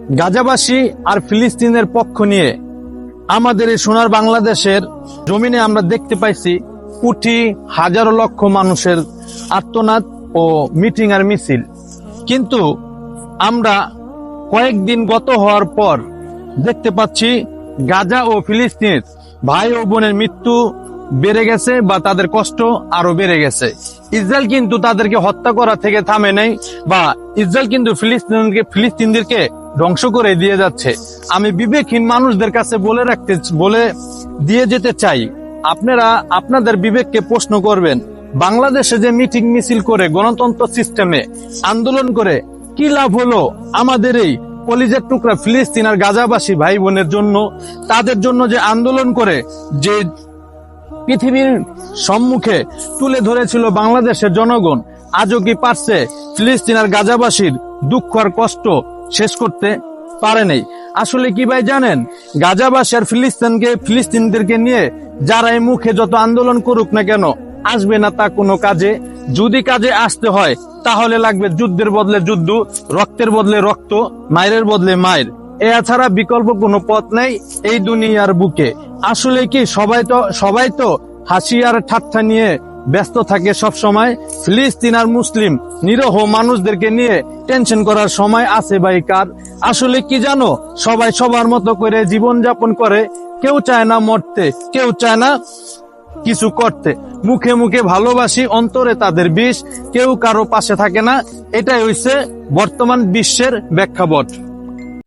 গাজাবাসী আর ফিলিস্তিনের পক্ষ নিয়ে আমাদের এই সোনার বাংলাদেশের জমিনে আমরা দেখতে পাইছি কোটি হাজারো লক্ষ মানুষের আর্তনাদ ও মিটিং আর মিছিল। কিন্তু আমরা কয়েকদিন গত হওয়ার পর দেখতে পাচ্ছি গাজা ও ফিলিস্তিনের ভাই ও বোনের মৃত্যু বেড়ে গেছে বা তাদের কষ্ট আরো বেড়ে গেছে। ইসরায়েল কিন্তু তাদেরকে হত্যা করা থেকে থামে নাই, বা ইসরায়েল কিন্তু ফিলিস্তিনদেরকে ধ্বংস করে দিয়ে যাচ্ছে। আমি বিবেকহীন মানুষদের কাছে বলে দিয়ে যেতে চাই, আপনারা আপনাদের বিবেককে প্রশ্ন করবেন, বাংলাদেশে যে মিটিং মিছিল করে গণতন্ত্র সিস্টেমে আন্দোলন করে কি লাভ হলো আমাদের এই কলিজার টুকরা ফিলিস্তিন আর গাজাবাসী ভাই বোনের জন্য? তাদের জন্য যে আন্দোলন করে যে পৃথিবীর সম্মুখে তুলে ধরেছিল বাংলাদেশের জনগণ, আজও কি পারছে ফিলিস্তিন আর গাজাবাসীর দুঃখ আর কষ্ট শেষ করতে? পারে নাই। আসলে কি ভাই জানেন, গাজাবাসী আর ফিলিস্তিনদেরকে নিয়ে যারা এই মুখে যত আন্দোলন করুক না কেন, আসবে না তা কোনো কাজে। যদি কাজে আসতে হয় তাহলে লাগবে যুদ্ধের বদলে যুদ্ধ, রক্তের বদলে রক্ত, মায়ের বদলে মায়ের। এছাড়া বিকল্প কোনো পথ নেই এই দুনিয়ার বুকে। আসলে কি সবাই তো হাসি আর ঠাট্টা নিয়ে ব্যস্ত থাকে সব সময়। ফিলিস্তিন আর মুসলিম নিরীহ মানুষদেরকে নিয়ে টেনশন করার সময় আছে ভাই কার? আসলে কি জানো, সবাই সবার মতো করে জীবন যাপন করে, কেউ চায় না মরতে, কেউ চায় না কিছু করতে। মুখে মুখে ভালোবাসি, অন্তরে তাদের বিষ, কেউ কারো পাশে থাকে না। এটাই হইছে বর্তমান বিশ্বের প্রেক্ষাপট।